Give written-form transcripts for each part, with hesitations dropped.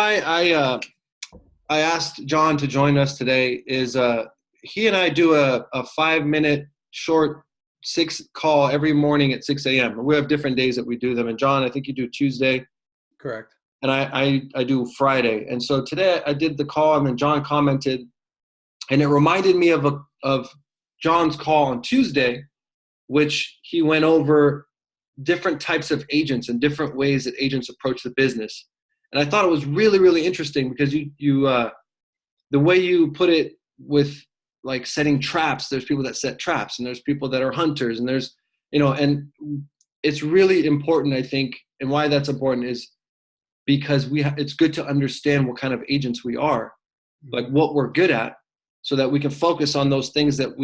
why I asked John to join us today is he and I do a 5-minute short call every morning at 6 a.m. We have different days that we do them. And John, I think you do Tuesday. Correct. And I do Friday. And so today I did the call, and then John commented, and it reminded me of John's call on Tuesday, which he went over different types of agents and different ways that agents approach the business. And I thought it was really, really interesting because you the way you put it with like setting traps, there's people that set traps and there's people that are hunters, and there's, and it's really important, I think. And why that's important is because it's good to understand what kind of agents we are, like what we're good at, so that we can focus on those things that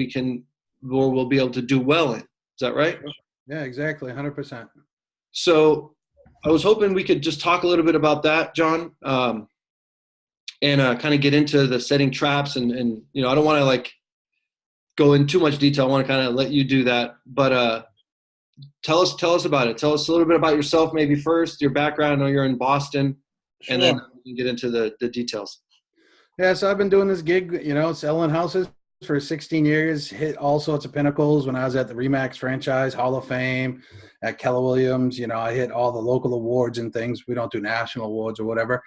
we'll be able to do well in. Is that right? Yeah, exactly. 100%. So I was hoping we could just talk a little bit about that, John, and kind of get into the setting traps. And I don't want to like go in too much detail. I want to kind of let you do that. But tell us about it. Tell us a little bit about yourself, maybe first, your background. I know you're in Boston, Sure. And then we can get into the details. Yeah, so I've been doing this gig, selling houses for 16 years, hit all sorts of pinnacles when I was at the RE/MAX franchise, Hall of Fame, at Keller Williams. I hit all the local awards and things. We don't do national awards or whatever.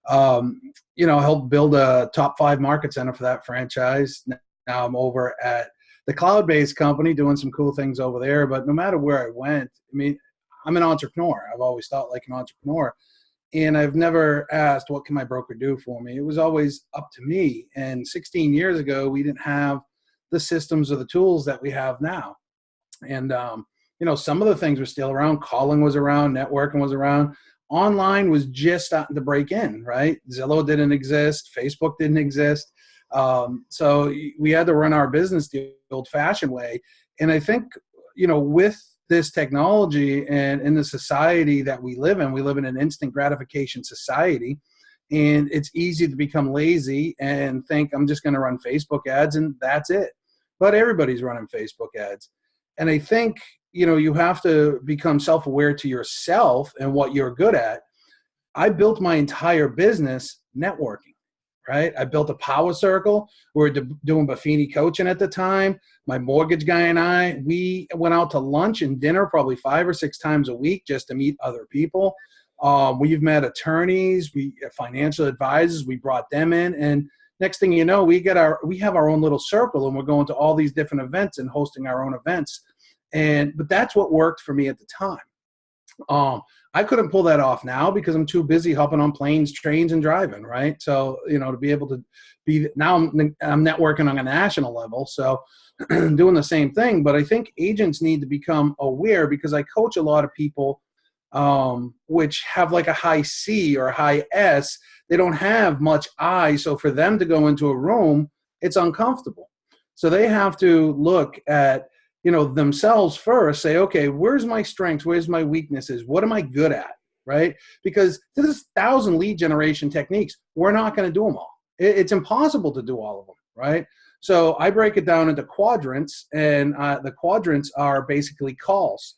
Helped build a top 5 market center for that franchise. Now I'm over at the cloud-based company doing some cool things over there. But no matter where I went, I'm an entrepreneur. I've always thought like an entrepreneur. And I've never asked, what can my broker do for me? It was always up to me. And 16 years ago, we didn't have the systems or the tools that we have now. And, some of the things were still around. Calling was around. Networking was around. Online was just starting to break in, right? Zillow didn't exist. Facebook didn't exist. So we had to run our business the old-fashioned way. And I think, with this technology and in the society that we live in an instant gratification society, and it's easy to become lazy and think I'm just going to run Facebook ads and that's it. But everybody's running Facebook ads. And I think, you have to become self-aware to yourself and what you're good at. I built my entire business networking. Right? I built a power circle. We were doing Buffini coaching at the time. My mortgage guy and I, we went out to lunch and dinner probably 5 or 6 times a week just to meet other people. We've met attorneys, financial advisors. We brought them in, and next thing you know, we have our own little circle, and we're going to all these different events and hosting our own events. But that's what worked for me at the time. I couldn't pull that off now because I'm too busy hopping on planes, trains, and driving, right? So, to be able to now I'm networking on a national level, so doing the same thing. But I think agents need to become aware, because I coach a lot of people which have like a high C or a high S. They don't have much I, so for them to go into a room, it's uncomfortable. So they have to look at themselves first, say, okay, where's my strengths? Where's my weaknesses? What am I good at? Right? Because there's 1,000 lead generation techniques. We're not going to do them all. It's impossible to do all of them. Right? So I break it down into quadrants, and the quadrants are basically calls,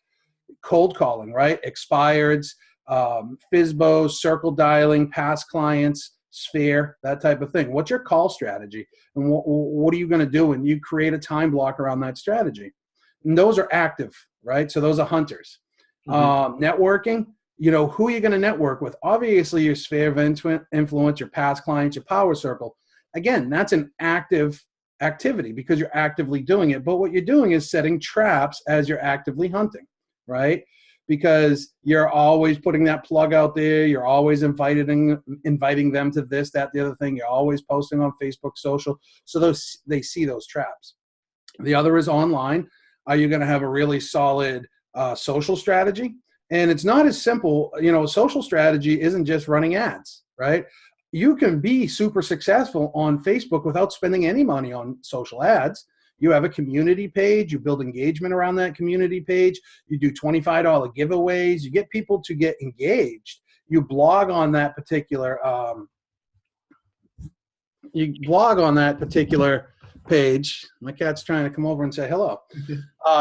cold calling, right? Expireds, FISBOs, circle dialing, past clients, sphere, that type of thing. What's your call strategy? And what are you going to do? And you create a time block around that strategy. And those are active, right? So those are hunters. Mm-hmm. Networking, who are you going to network with? Obviously, your sphere of influence, your past clients, your power circle. Again, that's an active activity because you're actively doing it. But what you're doing is setting traps as you're actively hunting, right? Because you're always putting that plug out there. You're always inviting them to this, that, the other thing. You're always posting on Facebook, social. So they see those traps. The other is online. Are you going to have a really solid social strategy? And it's not as simple. Social strategy isn't just running ads, right? You can be super successful on Facebook without spending any money on social ads. You have a community page. You build engagement around that community page. You do $25 giveaways. You get people to get engaged. You blog on that particular page. My cat's trying to come over and say hello.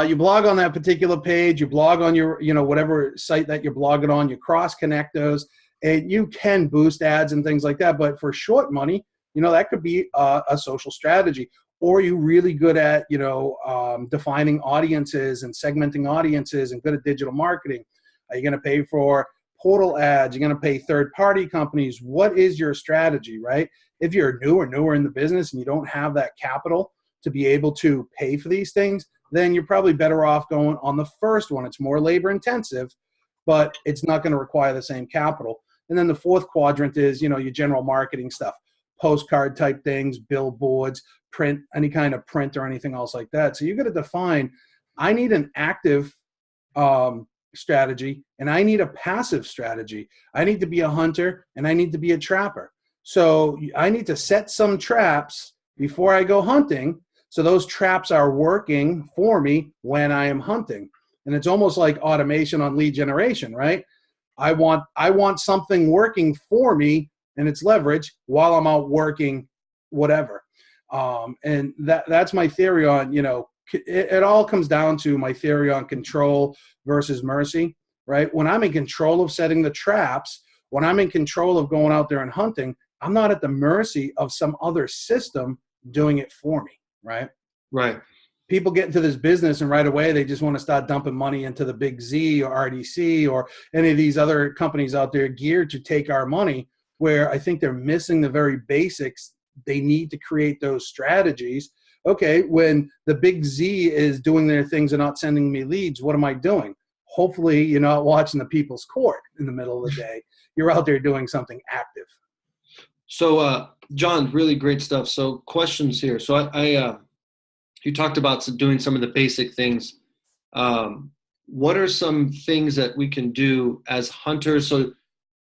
You blog on that particular page. You blog on your, whatever site that you're blogging on. You cross-connect those. And you can boost ads and things like that. But for short money, that could be a social strategy. Or you're really good at, defining audiences and segmenting audiences and good at digital marketing. Are you going to pay for portal ads? You're going to pay third-party companies. What is your strategy, right? If you're newer in the business and you don't have that capital to be able to pay for these things, then you're probably better off going on the first one. It's more labor intensive, but it's not going to require the same capital. And then the fourth quadrant is, your general marketing stuff, postcard type things, billboards, print, any kind of print or anything else like that. So you're going to define, I need an active strategy and I need a passive strategy. I need to be a hunter and I need to be a trapper. So I need to set some traps before I go hunting, so those traps are working for me when I am hunting. And it's almost like automation on lead generation, right? I want something working for me and it's leverage while I'm out working whatever. And that's my theory on, it all comes down to my theory on control versus mercy, right? When I'm in control of setting the traps, when I'm in control of going out there and hunting, I'm not at the mercy of some other system doing it for me, right? Right. People get into this business and right away they just want to start dumping money into the Big Z or RDC or any of these other companies out there geared to take our money, where I think they're missing the very basics. They need to create those strategies. Okay, when the Big Z is doing their things and not sending me leads, what am I doing? Hopefully you're not watching the People's Court in the middle of the day. You're out there doing something active. So, John, really great stuff. So questions here. So you talked about doing some of the basic things. What are some things that we can do as hunters? So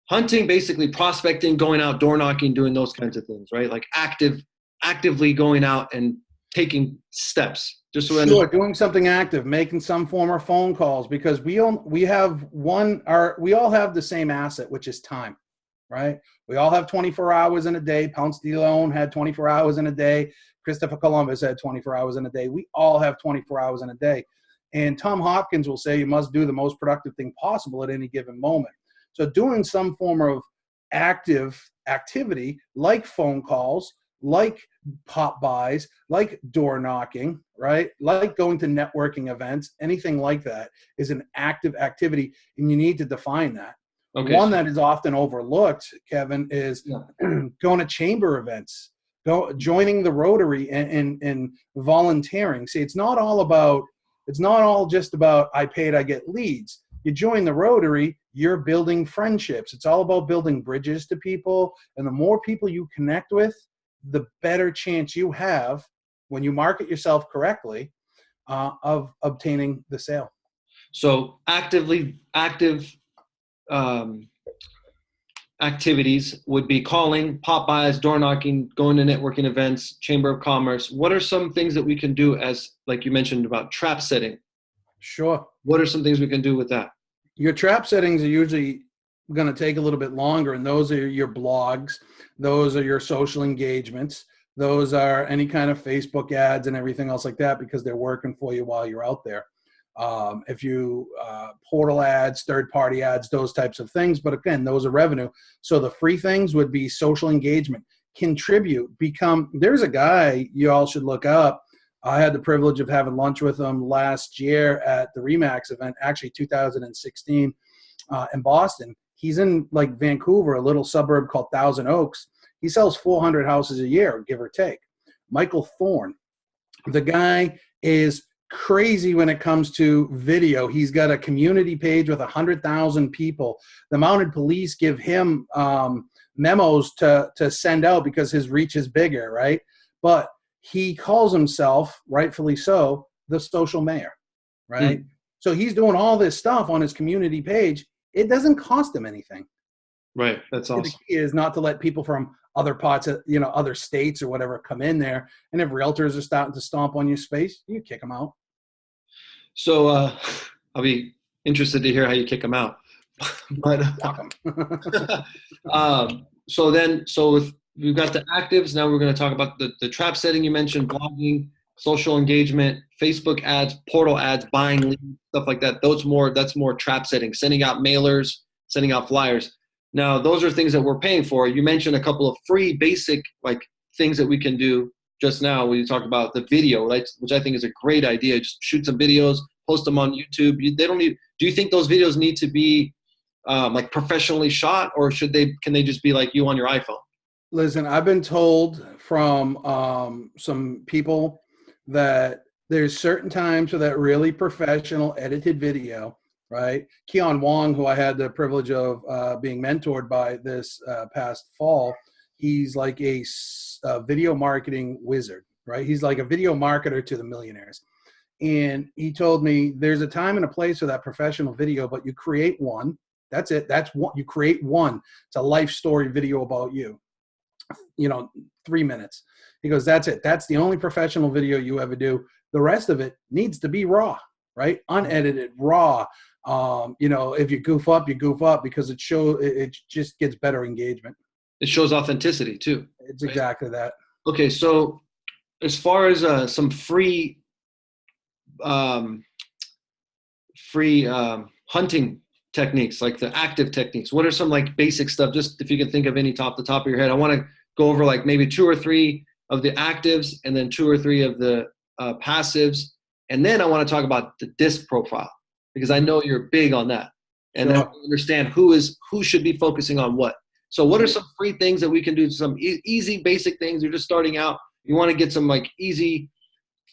hunting, basically prospecting, going out, door knocking, doing those kinds of things, right? Like actively going out and taking steps. Just so sure, doing something active, making some form of phone calls, because we all have the same asset, which is time, right? We all have 24 hours in a day. Ponce de Leon had 24 hours in a day. Christopher Columbus had 24 hours in a day. We all have 24 hours in a day. And Tom Hopkins will say you must do the most productive thing possible at any given moment. So doing some form of active activity like phone calls, like pop buys, like door knocking, right? Like going to networking events, anything like that is an active activity, and you need to define that. Okay, one that is often overlooked, Kevin, is going to chamber events, joining the Rotary and volunteering. See, it's not all just about I paid, I get leads. You join the Rotary, you're building friendships. It's all about building bridges to people. And the more people you connect with, the better chance you have, when you market yourself correctly, of obtaining the sale. So active activities would be calling, pop buys, door knocking, going to networking events, chamber of commerce. What are some things that we can do as, like you mentioned about trap setting? Sure. What are some things we can do with that? Your trap settings are usually going to take a little bit longer, and those are your blogs. Those are your social engagements. Those are any kind of Facebook ads and everything else like that, because they're working for you while you're out there. If you portal ads, third-party ads, those types of things. But again, those are revenue. So the free things would be social engagement, contribute, there's a guy you all should look up. I had the privilege of having lunch with him last year at the REMAX event, actually 2016 in Boston. He's in like Vancouver, a little suburb called Thousand Oaks. He sells 400 houses a year, give or take. Michael Thorne, the guy is crazy when it comes to video. He's got a community page with 100,000 people. The mounted police give him memos to send out because his reach is bigger, right? But he calls himself, rightfully so, the social mayor, right? So he's doing all this stuff on his community page. It doesn't cost him anything. Right. That's awesome. The key is not to let people from other parts of, other states or whatever come in there. And if realtors are starting to stomp on your space, you kick them out. So I'll be interested to hear how you kick them out. But so if we've got the actives, now we're going to talk about the trap setting you mentioned, blogging, social engagement, Facebook ads, portal ads, buying leads, stuff like that. That's more trap setting, sending out mailers, sending out flyers. Now, those are things that we're paying for. You mentioned a couple of free basic like things that we can do just now when you talk about the video, right? Which I think is a great idea. Just shoot some videos, post them on YouTube. They don't need. Do you think those videos need to be like professionally shot, or can they just be like you on your iPhone? Listen, I've been told from some people that there's certain times for that really professional edited video, right? Keon Wong, who I had the privilege of being mentored by this past fall, he's like a video marketing wizard, right? He's like a video marketer to the millionaires. And he told me there's a time and a place for that professional video, but you create one. That's it. That's what you create one. It's a life story video about you. 3 minutes. He goes, that's it. That's the only professional video you ever do. The rest of it needs to be raw, right? Unedited, raw. If you goof up, you goof up because it just gets better engagement. It shows authenticity too. It's right? Exactly that. Okay. So as far as some free hunting techniques, like the active techniques, what are some like basic stuff? Just if you can think of any off the top of your head. I want to go over like maybe 2 or 3 of the actives and then 2 or 3 of the passives. And then I want to talk about the disc profile because I know you're big on that. And then I understand who should be focusing on what. So what are some free things that we can do? Some easy, basic things. You're just starting out. You want to get some like easy,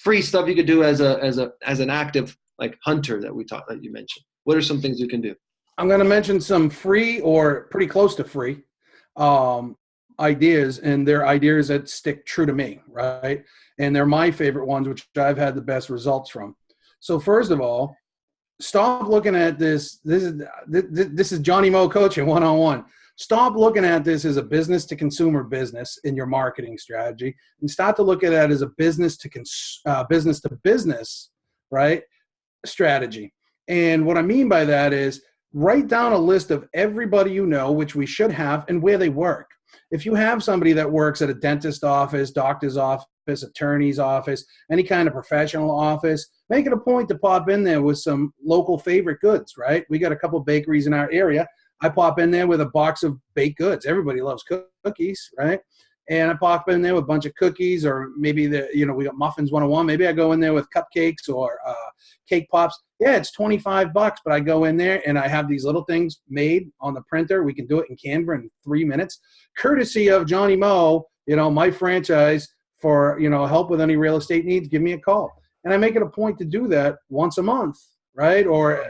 free stuff you could do as an active like hunter that you mentioned. What are some things you can do? I'm going to mention some free or pretty close to free ideas, and they're ideas that stick true to me, right? And they're my favorite ones, which I've had the best results from. So first of all, stop looking at this. This is Johnny Mo coaching 101. Stop looking at this as a business to consumer business in your marketing strategy, and start to look at it as a business to business, right? Strategy. And what I mean by that is write down a list of everybody you know, which we should have, and where they work. If you have somebody that works at a dentist office, doctor's office, attorney's office, any kind of professional office, make it a point to pop in there with some local favorite goods, right? We got a couple bakeries in our area. I pop in there with a box of baked goods. Everybody loves cookies, right? And I pop in there with a bunch of cookies, or maybe we got muffins 101. Maybe I go in there with cupcakes or cake pops. Yeah, it's $25, but I go in there and I have these little things made on the printer. We can do it in Canva in 3 minutes, courtesy of Johnny Mo, my franchise. For help with any real estate needs, give me a call. And I make it a point to do that once a month, right? Or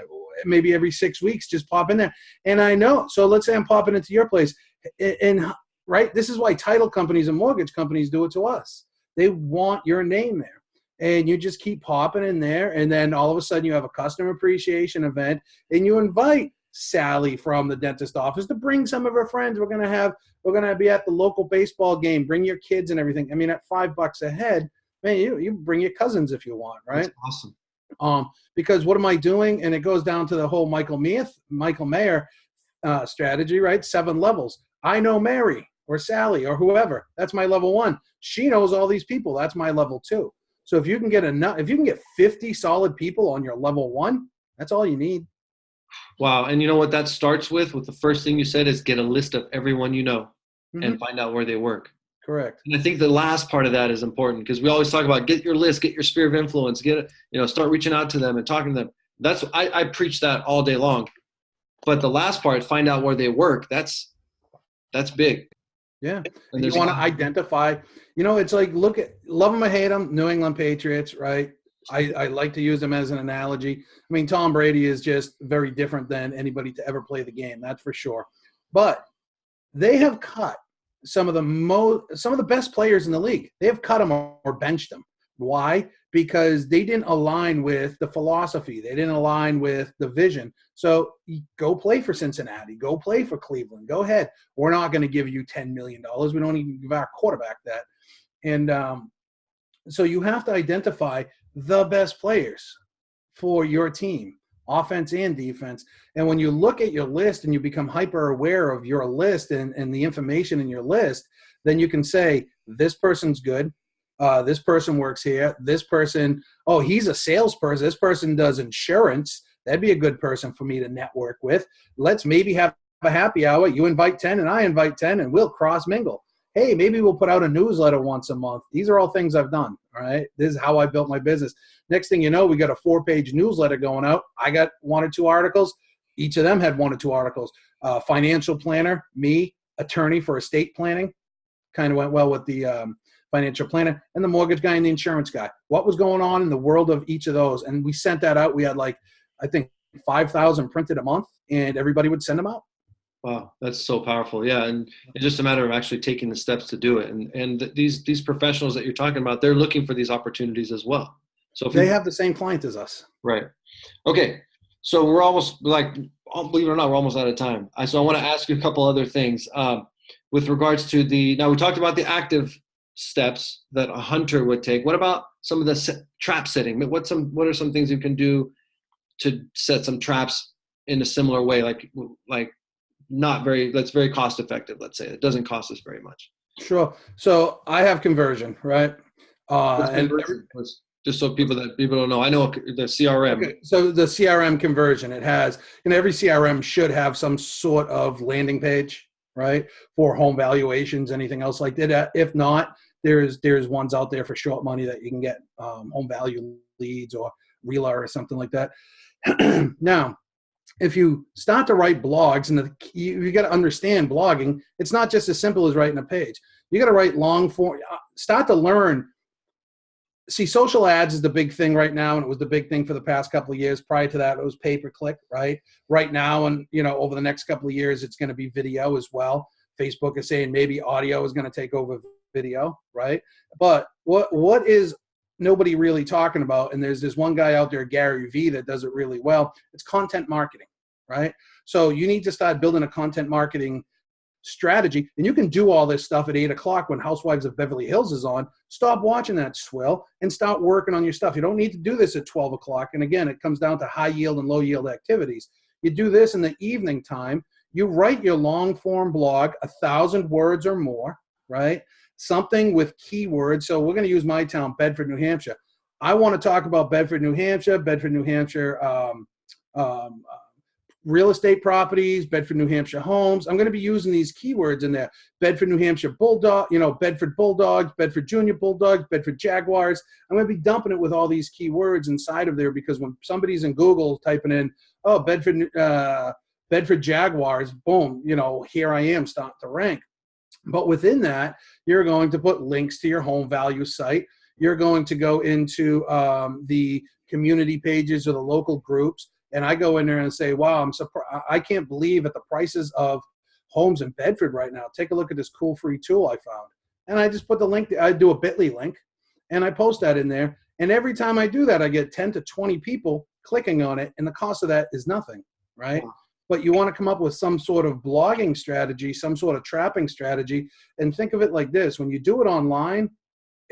maybe every 6 weeks, just pop in there. And I know, so let's say I'm popping into your place, and right, this is why title companies and mortgage companies do it to us. They want your name there. And you just keep popping in there, and then all of a sudden you have a customer appreciation event, and you invite Sally from the dentist office to bring some of her friends. We're gonna be at the local baseball game. Bring your kids and everything. I mean, at $5 a head, man, you bring your cousins if you want, right? That's awesome. Because what am I doing? And it goes down to the whole Michael Mayer strategy, right? 7 levels. I know Mary or Sally or whoever. That's my level 1. She knows all these people. That's my level 2. So if you can get 50 solid people on your level 1, that's all you need. Wow. And you know what that starts with the first thing you said is get a list of everyone you know and find out where they work. Correct. And I think the last part of that is important because we always talk about get your list, get your sphere of influence, start reaching out to them and talking to them. I preach that all day long. But the last part, find out where they work, that's big. Yeah. And you want to identify, it's like, love them or hate them, New England Patriots, right? I like to use them as an analogy. I mean, Tom Brady is just very different than anybody to ever play the game. That's for sure. But they have cut some of the best players in the league. They have cut them or benched them. Why? Because they didn't align with the philosophy. They didn't align with the vision. So go play for Cincinnati. Go play for Cleveland. Go ahead. We're not going to give you $10 million. We don't even give our quarterback that. And so you have to identify the best players for your team, offense and defense. And when you look at your list and you become hyper aware of your list and the information in your list, then you can say, this person's good. This person works here. This person, he's a salesperson. This person does insurance. That'd be a good person for me to network with. Let's maybe have a happy hour. You invite 10 and I invite 10 and we'll cross mingle. Hey, maybe we'll put out a newsletter once a month. These are all things I've done. All right. This is how I built my business. Next thing you know, we got a 4-page newsletter going out. I got 1 or 2 articles. Each of them had 1 or 2 articles. Financial planner, me, attorney for estate planning, kind of went well with the financial planner, and the mortgage guy and the insurance guy. What was going on in the world of each of those? And we sent that out. We had I think 5,000 printed a month, and everybody would send them out. Wow, that's so powerful. Yeah, and it's just a matter of actually taking the steps to do it. And these professionals that you're talking about, they're looking for these opportunities as well. So if they have the same client as us. Right. Okay. So we're almost believe it or not, we're almost out of time. So I want to ask you a couple other things with regards to now we talked about the active steps that a hunter would take. What about some of the trap setting? What are some things you can do to set some traps in a similar way? That's very cost effective. Let's say it doesn't cost us very much. Sure. So I have conversion, right? Just so people don't know, I know the CRM. Okay, so the CRM conversion, it has, every CRM should have some sort of landing page, right, for home valuations, anything else like that. If not, there's ones out there for short money that you can get home value leads or Realtor or something like that. Now, if you start to write blogs, and you got to understand blogging, it's not just as simple as writing a page. You got to write long form, start to learn. See, social ads is the big thing right now, and it was the big thing for the past couple of years. Prior to that, it was pay-per-click, right? Right now, and over the next couple of years, it's going to be video as well. Facebook is saying maybe audio is going to take over video, right? But what is nobody really talking about? And there's this one guy out there, Gary Vee, that does it really well. It's content marketing, right? So you need to start building a content marketing strategy, and you can do all this stuff at 8 o'clock when Housewives of Beverly Hills is on. Stop watching that swill and start working on your stuff. You don't need to do this at 12 o'clock. And again, it comes down to high yield and low yield activities. You do this in the evening time. You write your long form blog, 1,000 words or more, right? Something with keywords. So we're going to use my town, Bedford, New Hampshire. I want to talk about Bedford, New Hampshire, real estate properties, Bedford, New Hampshire homes. I'm going to be using these keywords in there. Bedford, New Hampshire Bulldog, Bedford Bulldogs, Bedford Junior Bulldogs, Bedford Jaguars. I'm going to be dumping it with all these keywords inside of there, because when somebody's in Google typing in, Bedford Jaguars, boom, here I am starting to rank. But within that, you're going to put links to your home value site. You're going to go into the community pages or the local groups. And I go in there and say, wow, I'm surprised. I can't believe at the prices of homes in Bedford right now. Take a look at this cool free tool I found. And I just put the link, I do a bit.ly link, and I post that in there. And every time I do that, I get 10 to 20 people clicking on it. And the cost of that is nothing, right? Wow. But you want to come up with some sort of blogging strategy, some sort of trapping strategy. And think of it like this. When you do it online,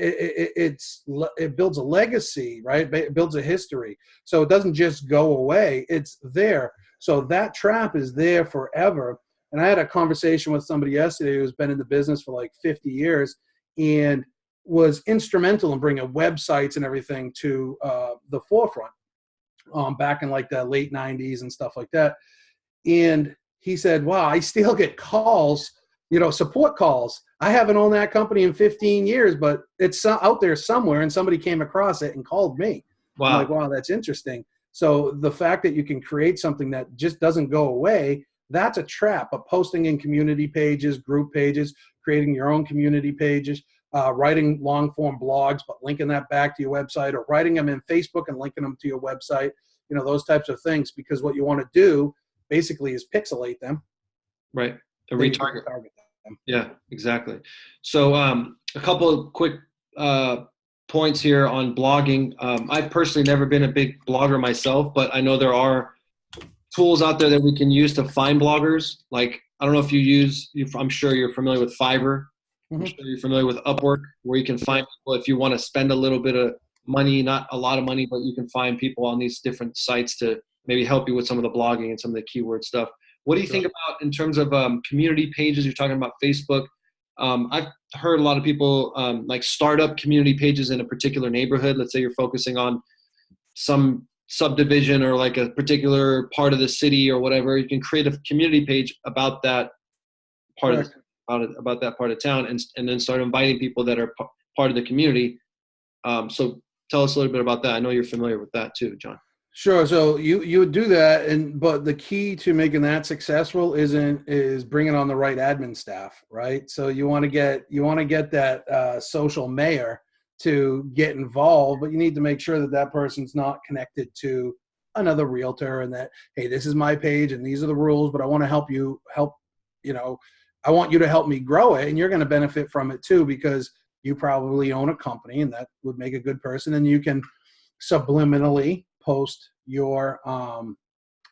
it builds a legacy, right? It builds a history. So it doesn't just go away. It's there. So that trap is there forever. And I had a conversation with somebody yesterday who's been in the business for like 50 years and was instrumental in bringing websites and everything to the forefront back in like the late 90s and stuff like that. And he said, wow, I still get calls, support calls. I haven't owned that company in 15 years, but it's out there somewhere, and somebody came across it and called me. Wow. I'm like, wow, that's interesting. So the fact that you can create something that just doesn't go away, that's a trap. But posting in community pages, group pages, creating your own community pages, writing long form blogs, but linking that back to your website, or writing them in Facebook and linking them to your website, those types of things, because what you want to do basically is pixelate them. Right. And retarget them. Yeah, exactly. So a couple of quick points here on blogging. I've personally never been a big blogger myself, but I know there are tools out there that we can use to find bloggers. Like, I don't know if I'm sure you're familiar with Fiverr. Mm-hmm. I'm sure you're familiar with Upwork, where you can find people if you want to spend a little bit of money, not a lot of money, but you can find people on these different sites to maybe help you with some of the blogging and some of the keyword stuff. What do you think about in terms of community pages? You're talking about Facebook. I've heard a lot of people like start up community pages in a particular neighborhood. Let's say you're focusing on some subdivision or like a particular part of the city or whatever, you can create a community page about that part of about that part of town, and then start inviting people that are part of the community. So tell us a little bit about that. I know you're familiar with that too, John. Sure. So you would do that, but the key to making that successful is bringing on the right admin staff, right? So you want to get that social mayor to get involved, but you need to make sure that that person's not connected to another realtor, and that, hey, this is my page and these are the rules, but I want to help I want you to help me grow it, and you're going to benefit from it too, because you probably own a company, and that would make a good person, and you can subliminally post your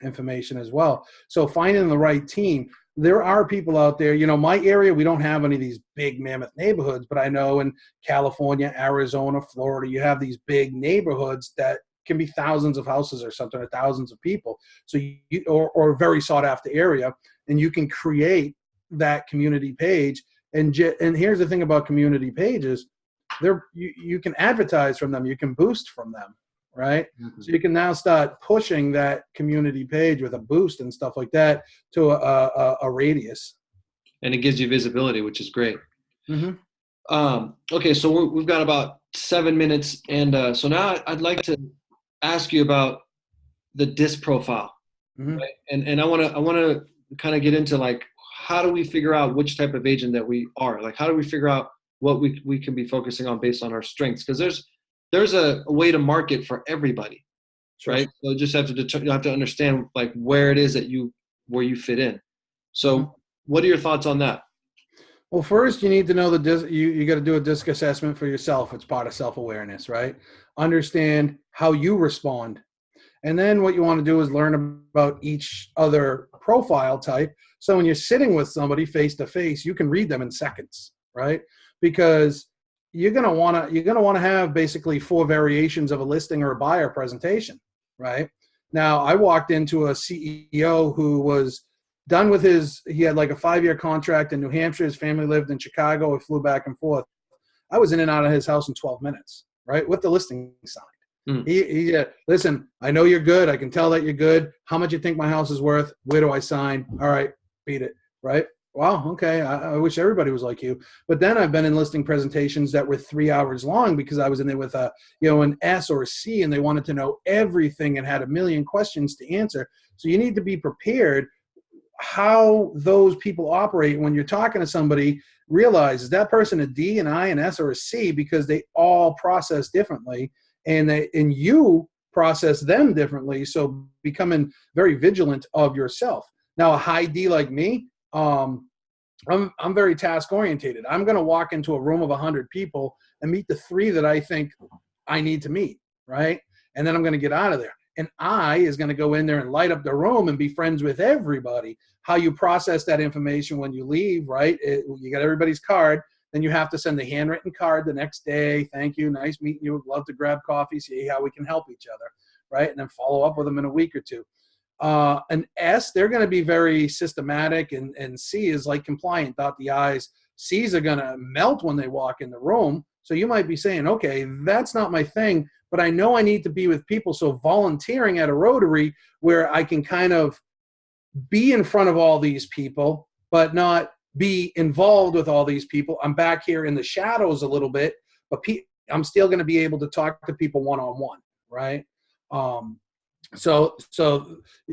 information as well. So finding the right team. There are people out there, my area, we don't have any of these big mammoth neighborhoods, but I know in California, Arizona, Florida, you have these big neighborhoods that can be thousands of houses or something, or thousands of people. So or a very sought after area, and you can create that community page. And here's the thing about community pages, you can advertise from them, you can boost from them, right? Mm-hmm. So you can now start pushing that community page with a boost and stuff like that to a radius. And it gives you visibility, which is great. Mm-hmm. Okay, so we've got about 7 minutes, and so now I'd like to ask you about the disc profile, mm-hmm. right? And I want to kind of get into, like, how do we figure out which type of agent that we are? Like, how do we figure out what we can be focusing on based on our strengths? Because there's a way to market for everybody, sure. Right? So you just have to understand, like, where it is where you fit in. So, mm-hmm. What are your thoughts on that? Well, first you need to know you got to do a disc assessment for yourself. It's part of self-awareness, right? Understand how you respond. And then what you want to do is learn about each other profile type. So when you're sitting with somebody face to face, you can read them in seconds, right? Because you're going to want to have basically 4 variations of a listing or a buyer presentation, right? Now, I walked into a CEO who was done with he had like a 5-year contract in New Hampshire. His family lived in Chicago. He flew back and forth. I was in and out of his house in 12 minutes, right? With the listing signed. He listen, I know you're good. I can tell that you're good. How much you think my house is worth? Where do I sign? All right, beat it, right? Wow, okay. I wish everybody was like you. But then I've been in listing presentations that were 3 hours long because I was in there with an S or a C, and they wanted to know everything and had a million questions to answer. So you need to be prepared how those people operate. When you're talking to somebody, realize, is that person a D, an I, an S, or a C? Because they all process differently. And you process them differently, so becoming very vigilant of yourself. Now, a high D like me, I'm very task orientated. I'm going to walk into a room of 100 people and meet the 3 that I think I need to meet, right? And then I'm going to get out of there. And I is going to go in there and light up the room and be friends with everybody. How you process that information when you leave, right? You got everybody's card. Then you have to send a handwritten card the next day. Thank you. Nice meeting you. Would love to grab coffee, see how we can help each other, right? And then follow up with them in a week or 2. An S, they're going to be very systematic, and C is like compliant, dot the I's. C's are going to melt when they walk in the room. So you might be saying, okay, that's not my thing, but I know I need to be with people. So volunteering at a Rotary where I can kind of be in front of all these people, but not be involved with all these people. I'm back here in the shadows a little bit, but I'm still going to be able to talk to people one-on-one, right? So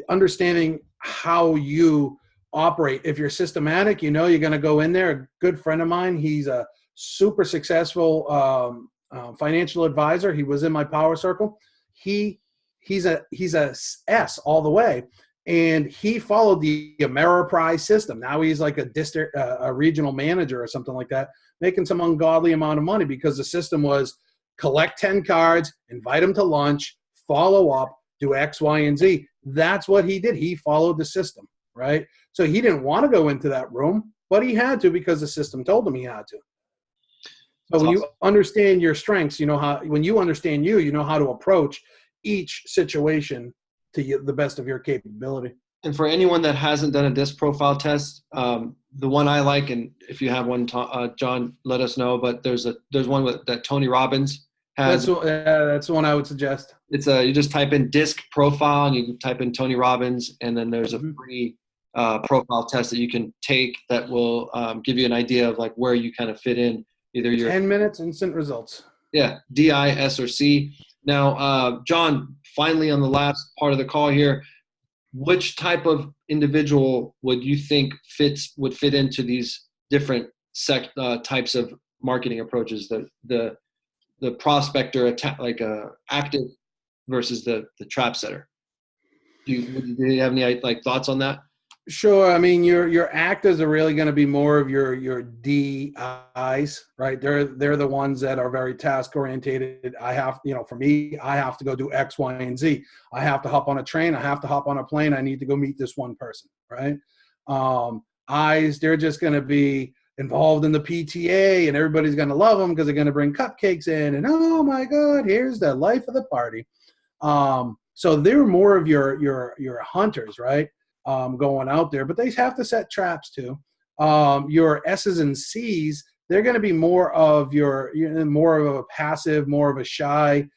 understanding how you operate. If you're systematic, you're going to go in there. A good friend of mine, he's a super successful financial advisor. He was in my power circle. He's a S all the way. And he followed the Ameriprise system. Now he's like a regional manager or something like that, making some ungodly amount of money because the system was collect 10 cards, invite them to lunch, follow up, do X, Y, and Z. That's what he did. He followed the system, right? So he didn't want to go into that room, but he had to because the system told him he had to. So when you understand your strengths, when you understand you know how to approach each situation to the best of your capability. And for anyone that hasn't done a disc profile test, the one I like, and if you have one, John, let us know. But there's one that Tony Robbins has that's the one I would suggest. you just type in disc profile and you type in Tony Robbins, and then there's a free profile test that you can take that will give you an idea of like where you kind of fit in. Either your 10 minutes, instant results. Yeah, D, I, S, or C. Now, John, finally on the last part of the call here, which type of individual would you think would fit into these different types of marketing approaches? The prospector, like active versus the trap setter. Do you have any like thoughts on that? Sure. I mean, your actors are really going to be more of your DIs, right? They're the ones that are very task orientated. For me, I have to go do X, Y, and Z. I have to hop on a train. I have to hop on a plane. I need to go meet this one person, right? I's, they're just going to be involved in the PTA, and everybody's going to love them because they're going to bring cupcakes in, and oh my God, here's the life of the party. So they're more of your hunters, right? Going out there, but they have to set traps too. Your S's and C's, they're going to be more of more of a passive, more of a shy,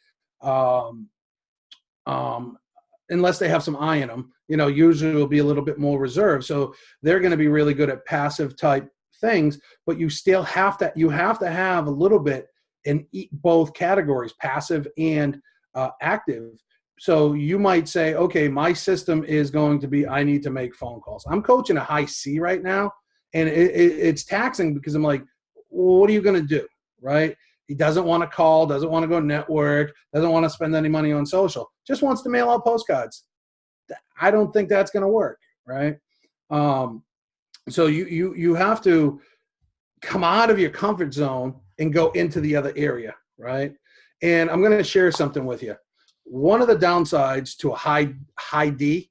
unless they have some I in them, usually will be a little bit more reserved. So they're going to be really good at passive type things, but you still have to have a little bit in both categories, passive and active. So you might say, okay, my system is going to be, I need to make phone calls. I'm coaching a high C right now, and it's taxing because I'm like, well, what are you going to do, right? He doesn't want to call, doesn't want to go network, doesn't want to spend any money on social, just wants to mail out postcards. I don't think that's going to work, right? So you have to come out of your comfort zone and go into the other area, right? And I'm going to share something with you. One of the downsides to a high D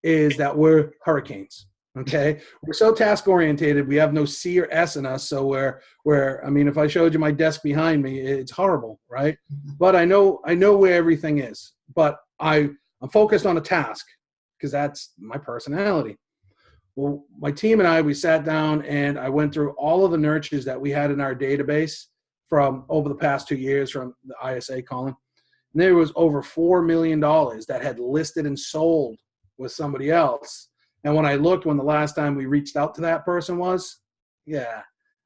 is that we're hurricanes. Okay, we're so task orientated. We have no C or S in us. So I mean, if I showed you my desk behind me, it's horrible, right? But I know where everything is. But I'm focused on a task because that's my personality. Well, my team and I, we sat down and I went through all of the nurtures that we had in our database from over the past 2 years from the ISA calling. And there was over $4 million that had listed and sold with somebody else. And when I looked, when the last time we reached out to that person was,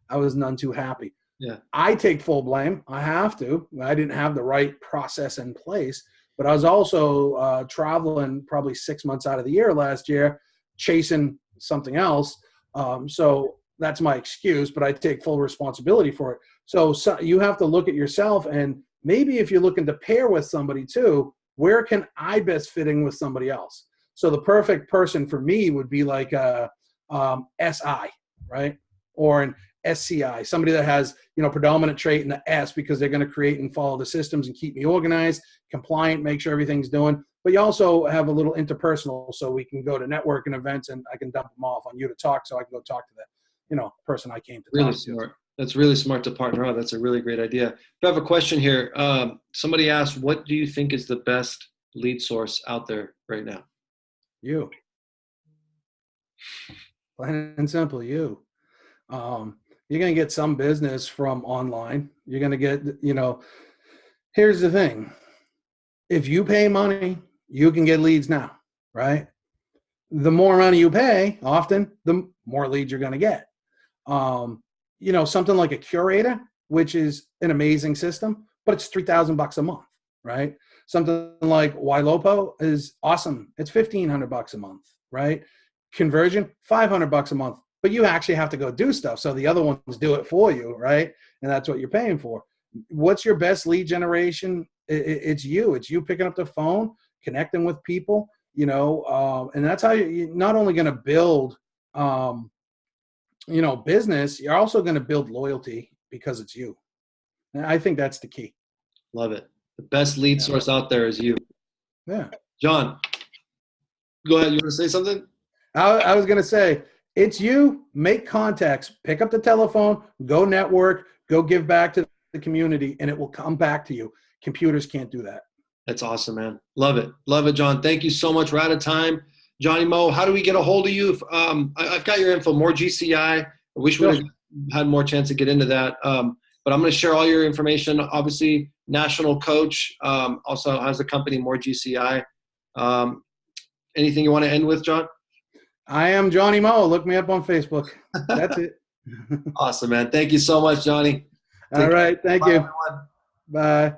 I was none too happy. Yeah, I take full blame. I have to. I didn't have the right process in place. But I was also traveling probably 6 months out of the year last year, chasing something else. So that's my excuse, but I take full responsibility for it. So you have to look at yourself, and maybe if you're looking to pair with somebody too, where can I best fit in with somebody else? So the perfect person for me would be like a SI, right? Or an SCI, somebody that has, predominant trait in the S because they're going to create and follow the systems and keep me organized, compliant, make sure everything's doing. But you also have a little interpersonal, so we can go to networking events and I can dump them off on you to talk, so I can go talk to the, person I came to really talk smart. to. That's really smart to partner up. That's a really great idea. I have a question here. Somebody asked, what do you think is the best lead source out there right now? You. Plain and simple, you. You're going to get some business from online. You're going to get, here's the thing. If you pay money, you can get leads now, right? The more money you pay, often, the more leads you're going to get. Something like a curator, which is an amazing system, but it's $3,000 a month, right? Something like Ylopo is awesome. It's $1,500 a month, right? Conversion, $500 a month, but you actually have to go do stuff. So the other ones do it for you, right? And that's what you're paying for. What's your best lead generation? It's you. It's you picking up the phone, connecting with people, and that's how you're not only going to build, business, you're also going to build loyalty because it's you. And I think that's the key. Love it. The best lead source out there is you. Yeah. John, go ahead. You want to say something? I was going to say, it's you. Make contacts. Pick up the telephone. Go network. Go give back to the community, and it will come back to you. Computers can't do that. That's awesome, man. Love it. Love it, John. Thank you so much. We're out of time. Johnny Mo, how do we get a hold of you? I've got your info, more GCI. I wish we had more chance to get into that. But I'm going to share all your information. Obviously, national coach, also has a company, More GCI. Anything you want to end with, John? I am Johnny Mo. Look me up on Facebook. That's it. Awesome, man. Thank you so much, Johnny. All right. Thank Bye, you. everyone. Bye.